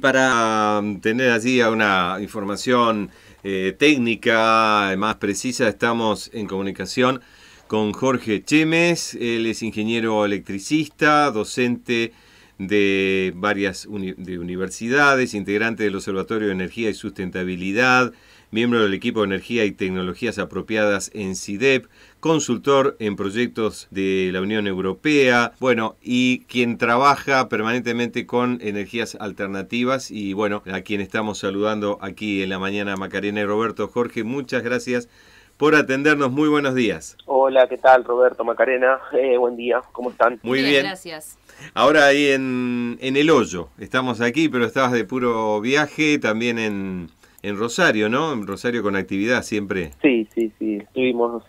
Para tener allí una información técnica más precisa, estamos en comunicación con Jorge Chemes. Él es ingeniero electricista, docente de varias universidades, integrante del Observatorio de Energía y Sustentabilidad, miembro del equipo de Energía y Tecnologías Apropiadas en CIDEP, consultor en proyectos de la Unión Europea, bueno, y quien trabaja permanentemente con energías alternativas y bueno, a quien estamos saludando aquí en la mañana, Macarena y Roberto. Jorge, muchas gracias por atendernos. Muy buenos días. Hola, ¿qué tal, Roberto, Macarena? Buen día, ¿cómo están? Muy bien. Gracias. Ahora ahí en El Hoyo, estamos aquí, pero estabas de puro viaje, también en Rosario, ¿no? En Rosario con actividad siempre. Sí. Estuvimos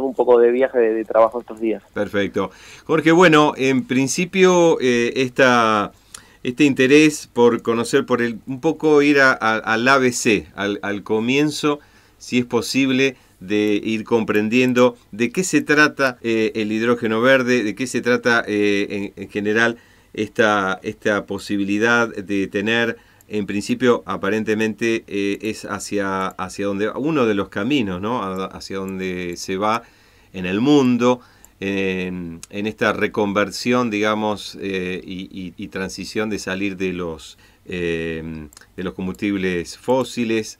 un poco de viaje de trabajo estos días. Perfecto. Jorge, bueno, en principio este interés por conocer, un poco ir al ABC, al comienzo, si es posible, de ir comprendiendo de qué se trata el hidrógeno verde, de qué se trata en general esta posibilidad de tener, en principio, aparentemente es hacia donde uno de los caminos, ¿no? Hacia donde se va en el mundo, en esta reconversión, digamos, y transición de salir de los combustibles fósiles.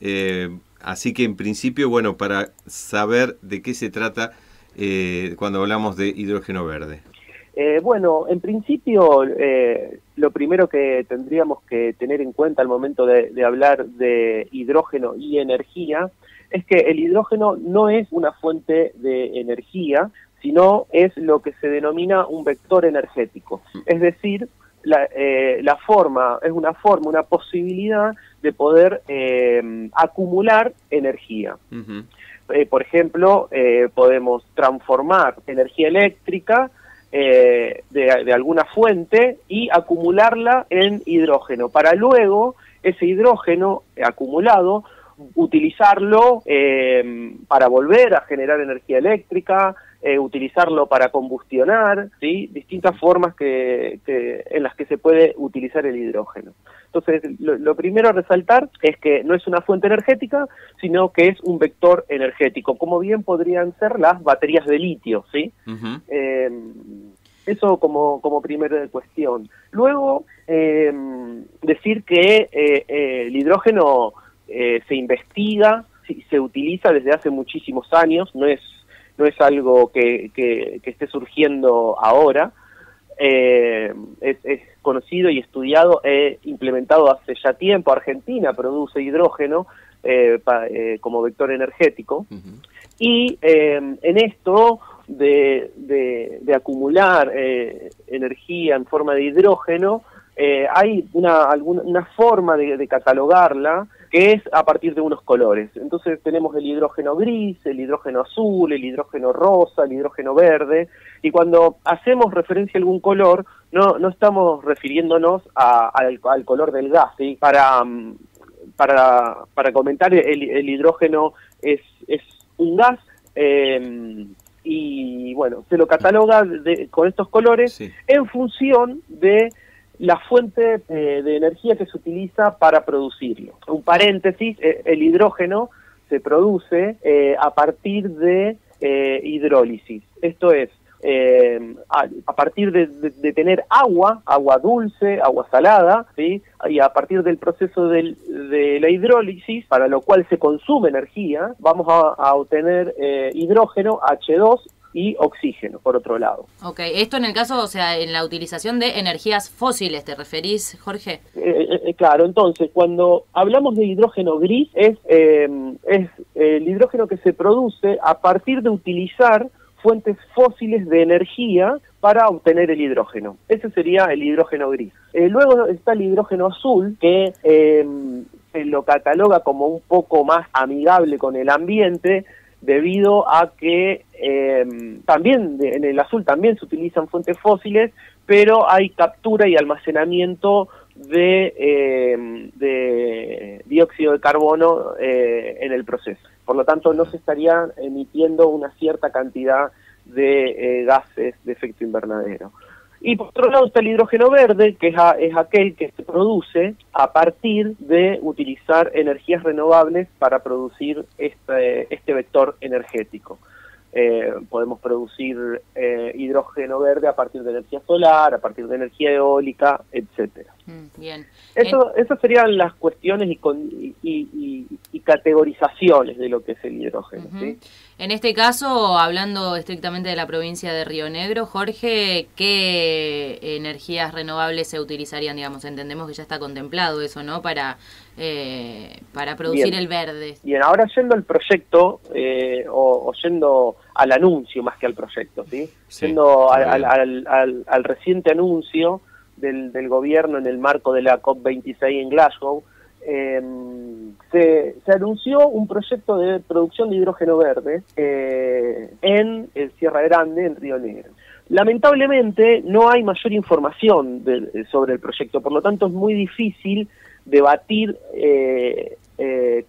Así que en principio, bueno, para saber de qué se trata cuando hablamos de hidrógeno verde. Bueno, en principio, lo primero que tendríamos que tener en cuenta al momento de hablar de hidrógeno y energía es que el hidrógeno no es una fuente de energía, sino es lo que se denomina un vector energético. Es decir, una posibilidad de poder acumular energía. Uh-huh. Por ejemplo, podemos transformar energía eléctrica de alguna fuente y acumularla en hidrógeno, para luego ese hidrógeno acumulado utilizarlo para volver a generar energía eléctrica, utilizarlo para combustionar, ¿sí? Distintas formas en las que se puede utilizar el hidrógeno. Entonces, lo primero a resaltar es que no es una fuente energética, sino que es un vector energético, como bien podrían ser las baterías de litio, ¿sí? Uh-huh. Eso como primera cuestión. Luego, decir que el hidrógeno se investiga, se utiliza desde hace muchísimos años, no es algo que esté surgiendo ahora, es conocido y estudiado, implementado hace ya tiempo. Argentina produce hidrógeno como vector energético. Uh-huh. Y en esto de acumular energía en forma de hidrógeno, hay una forma de catalogarla, que es a partir de unos colores. Entonces tenemos el hidrógeno gris, el hidrógeno azul, el hidrógeno rosa, el hidrógeno verde, y cuando hacemos referencia a algún color, no estamos refiriéndonos al color del gas, ¿sí? Para comentar, el hidrógeno es un gas, y bueno, se lo cataloga con estos colores, sí, en función de la fuente de energía que se utiliza para producirlo. Un paréntesis, el hidrógeno se produce a partir de hidrólisis. Esto es, a partir de tener agua dulce, agua salada, ¿sí? Y a partir del proceso de la hidrólisis, para lo cual se consume energía, vamos a obtener hidrógeno, H2, y oxígeno, por otro lado. Ok, esto en el caso, o sea, en la utilización de energías fósiles, ¿te referís, Jorge? Claro, entonces, cuando hablamos de hidrógeno gris, es el hidrógeno que se produce a partir de utilizar fuentes fósiles de energía para obtener el hidrógeno. Ese sería el hidrógeno gris. Luego está el hidrógeno azul, que se lo cataloga como un poco más amigable con el ambiente, debido a que también en el azul también se utilizan fuentes fósiles, pero hay captura y almacenamiento de dióxido de carbono en el proceso. Por lo tanto, no se estaría emitiendo una cierta cantidad de gases de efecto invernadero. Y por otro lado está el hidrógeno verde, que es aquel que se produce a partir de utilizar energías renovables para producir este vector energético. Podemos producir hidrógeno verde a partir de energía solar, a partir de energía eólica, etcétera. Bien. Esas serían las cuestiones y categorizaciones de lo que es el hidrógeno. ¿Sí? En este caso, hablando estrictamente de la provincia de Río Negro, Jorge, ¿qué energías renovables se utilizarían? Digamos, entendemos que ya está contemplado eso, ¿no? Para producir el verde. Bien, ahora yendo al proyecto, o yendo al anuncio más que al proyecto, ¿sí? Yendo al reciente anuncio del gobierno en el marco de la COP26 en Glasgow, se anunció un proyecto de producción de hidrógeno verde en Sierra Grande, en Río Negro. Lamentablemente no hay mayor información sobre el proyecto, por lo tanto es muy difícil debatir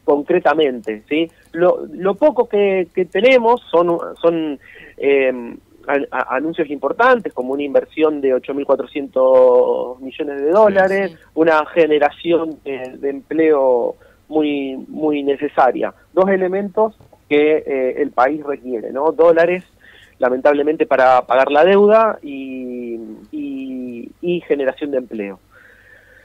concretamente, ¿sí? Lo poco que tenemos son anuncios importantes, como una inversión de 8.400 millones de dólares, una generación de empleo muy necesaria. Dos elementos que el país requiere, ¿no? Dólares, lamentablemente, para pagar la deuda y generación de empleo.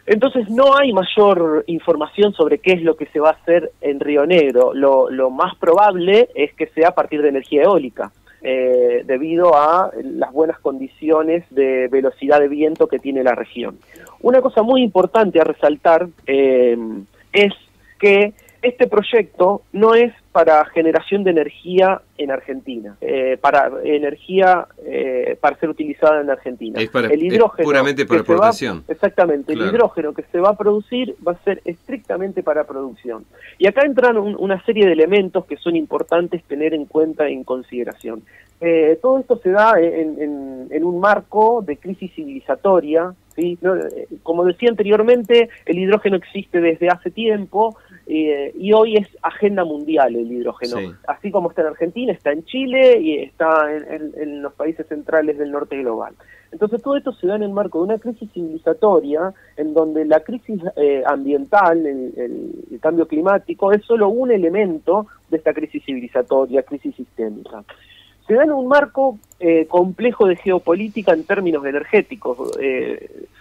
Entonces no hay mayor información sobre qué es lo que se va a hacer en Río Negro. Lo más probable es que sea a partir de energía eólica, debido a las buenas condiciones de velocidad de viento que tiene la región. Una cosa muy importante a resaltar es que este proyecto no es para generación de energía en Argentina, para ser utilizada en Argentina. Es puramente para producción. Exactamente, claro. El hidrógeno que se va a producir va a ser estrictamente para producción. Y acá entran una serie de elementos que son importantes tener en cuenta, en consideración. Todo esto se da en un marco de crisis civilizatoria, ¿sí? Como decía anteriormente, el hidrógeno existe desde hace tiempo, y hoy es agenda mundial el hidrógeno. Sí. Así como está en Argentina, está en Chile y está en los países centrales del norte global. Entonces todo esto se da en el marco de una crisis civilizatoria en donde la crisis ambiental, el cambio climático, es solo un elemento de esta crisis civilizatoria, crisis sistémica. Se da en un marco complejo de geopolítica en términos energéticos.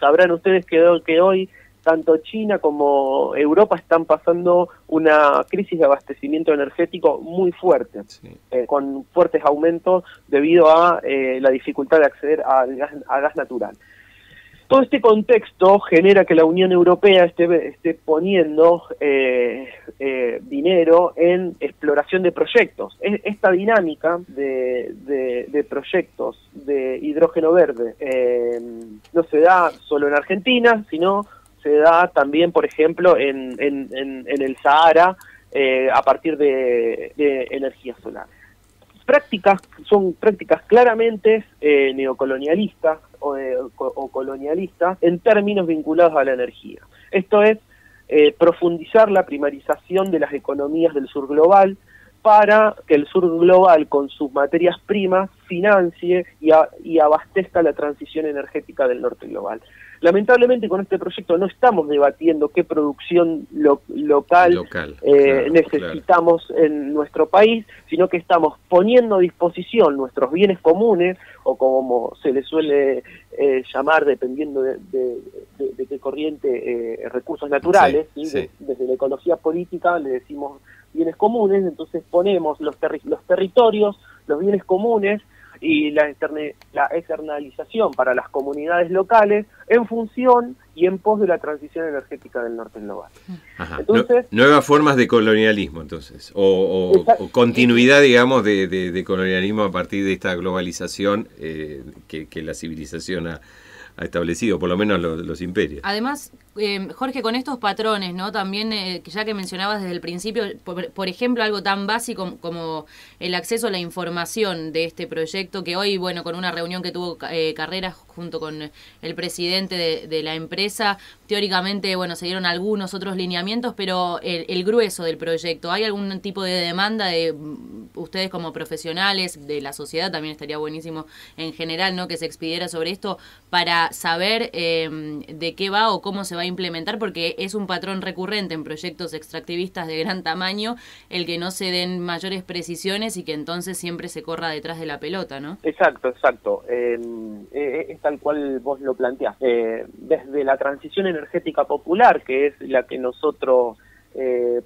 Sabrán ustedes que hoy tanto China como Europa están pasando una crisis de abastecimiento energético muy fuerte, con fuertes aumentos debido a la dificultad de acceder a gas natural. Todo este contexto genera que la Unión Europea esté poniendo dinero en exploración de proyectos. Esta dinámica de proyectos de hidrógeno verde no se da solo en Argentina, sino se da también, por ejemplo, en el Sahara, a partir de energía solar. Son prácticas claramente neocolonialistas o colonialistas en términos vinculados a la energía. Esto es profundizar la primarización de las economías del sur global para que el sur global con sus materias primas financie y abastezca la transición energética del norte global. Lamentablemente con este proyecto no estamos debatiendo qué producción local necesitamos en nuestro país, sino que estamos poniendo a disposición nuestros bienes comunes, o como se les suele llamar, dependiendo de qué corriente, recursos naturales. ¿Sí? Desde la ecología política le decimos bienes comunes, entonces ponemos los territorios, los bienes comunes, y la externalización para las comunidades locales en función y en pos de la transición energética del norte global. Ajá. Entonces, nuevas formas de colonialismo, entonces, o continuidad, digamos, de colonialismo a partir de esta globalización que la civilización ha establecido, por lo menos los imperios. Además, Jorge, con estos patrones, ¿no? También, ya que mencionabas desde el principio, por ejemplo, algo tan básico como el acceso a la información de este proyecto, que hoy, bueno, con una reunión que tuvo Carreras junto con el presidente de la empresa. Teóricamente, bueno, se dieron algunos otros lineamientos, pero el grueso del proyecto, ¿hay algún tipo de demanda de ustedes como profesionales, de la sociedad? También estaría buenísimo en general, ¿no?, que se expidiera sobre esto para saber de qué va o cómo se va a implementar, porque es un patrón recurrente en proyectos extractivistas de gran tamaño el que no se den mayores precisiones y que entonces siempre se corra detrás de la pelota, ¿no? Exacto. Es tal cual vos lo planteás. Desde la transición energética popular, que es la que nosotros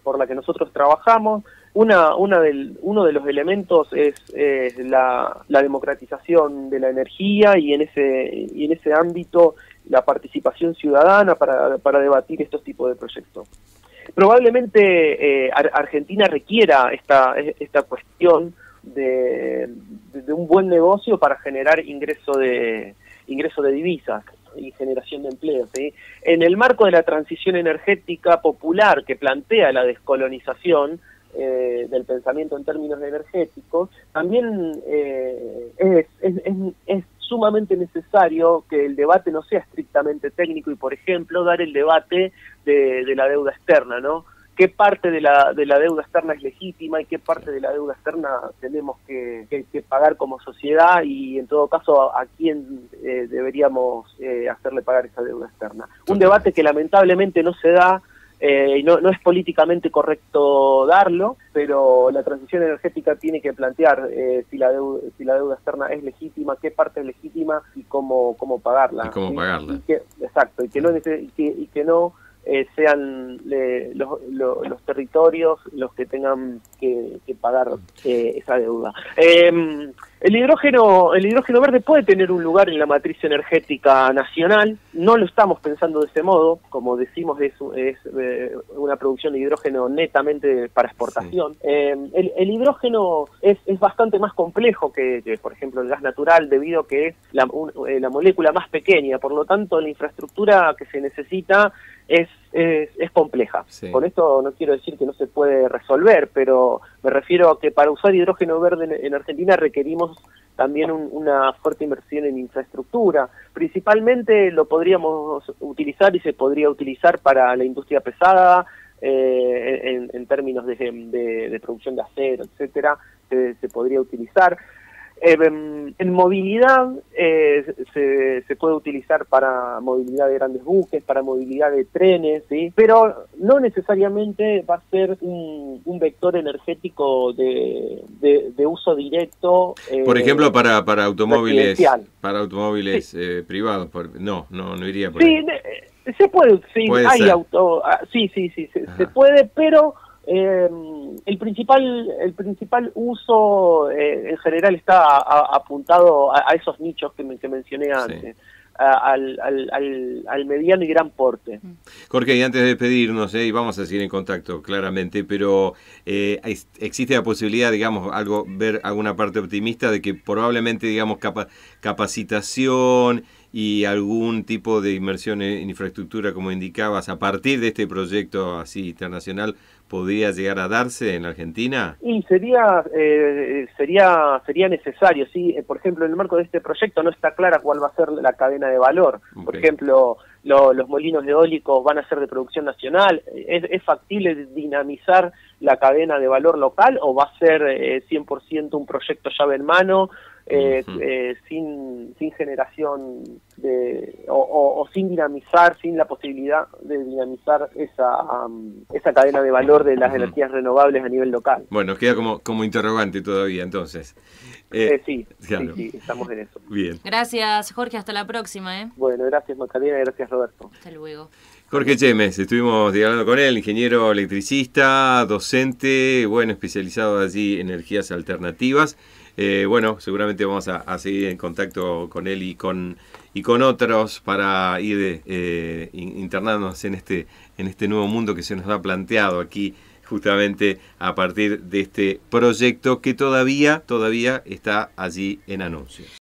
por la que nosotros trabajamos, uno de los elementos es la democratización de la energía y en ese ámbito la participación ciudadana para debatir estos tipos de proyectos. Probablemente Argentina requiera esta cuestión de un buen negocio para generar ingreso de divisas y generación de empleo, ¿sí? En el marco de la transición energética popular que plantea la descolonización del pensamiento en términos energéticos, también es sumamente necesario que el debate no sea estrictamente técnico y, por ejemplo, dar el debate de la deuda externa, ¿no? ¿Qué parte de la deuda externa es legítima y qué parte de la deuda externa tenemos que pagar como sociedad y, en todo caso, a quién deberíamos hacerle pagar esa deuda externa? Un debate que lamentablemente no se da y no es políticamente correcto darlo, pero la transición energética tiene que plantear si la deuda externa es legítima, qué parte es legítima y cómo pagarla. Y cómo pagarla. Exacto, y que no sean los territorios los que tengan que pagar esa deuda. El hidrógeno verde puede tener un lugar en la matriz energética nacional. No lo estamos pensando de ese modo. Como decimos, es una producción de hidrógeno netamente para exportación. Sí. El hidrógeno es bastante más complejo que, por ejemplo, el gas natural, debido a que es la molécula más pequeña. Por lo tanto, la infraestructura que se necesita es compleja. Sí. Con esto no quiero decir que no se puede resolver, pero me refiero a que para usar hidrógeno verde en Argentina requerimos también una fuerte inversión en infraestructura. Principalmente lo podríamos utilizar y se podría utilizar para la industria pesada, en términos de producción de acero, etcétera, se podría utilizar. En movilidad se puede utilizar para movilidad de grandes buques, para movilidad de trenes, ¿sí? Pero no necesariamente va a ser un vector energético de uso directo. Por ejemplo, para automóviles privados, no iría por ahí. Se puede, sí, hay se puede, pero el principal uso en general está apuntado a esos nichos que mencioné antes, sí. al mediano y gran porte. Jorge, y antes de despedirnos, y vamos a seguir en contacto claramente, pero existe la posibilidad, digamos, ver alguna parte optimista de que probablemente, digamos, capacitación y algún tipo de inversión en infraestructura, como indicabas, a partir de este proyecto así internacional, podría llegar a darse en la Argentina? Y sería necesario, sí. Por ejemplo, en el marco de este proyecto no está clara cuál va a ser la cadena de valor. Okay. Por ejemplo, los molinos eólicos van a ser de producción nacional. ¿Es factible dinamizar la cadena de valor local o va a ser 100% un proyecto llave en mano? Sin generación o sin dinamizar, sin la posibilidad de dinamizar esa cadena de valor de las energías renovables a nivel local. Bueno, queda como interrogante todavía, entonces. Sí, estamos en eso. Bien. Gracias, Jorge, hasta la próxima. Bueno, gracias, Macarena, y gracias, Roberto. Hasta luego. Jorge Chemes, estuvimos dialogando con él, ingeniero electricista, docente, especializado allí en energías alternativas. Seguramente vamos a seguir en contacto con él y con otros para ir internándonos en este nuevo mundo que se nos ha planteado aquí, justamente a partir de este proyecto que todavía está allí en anuncios.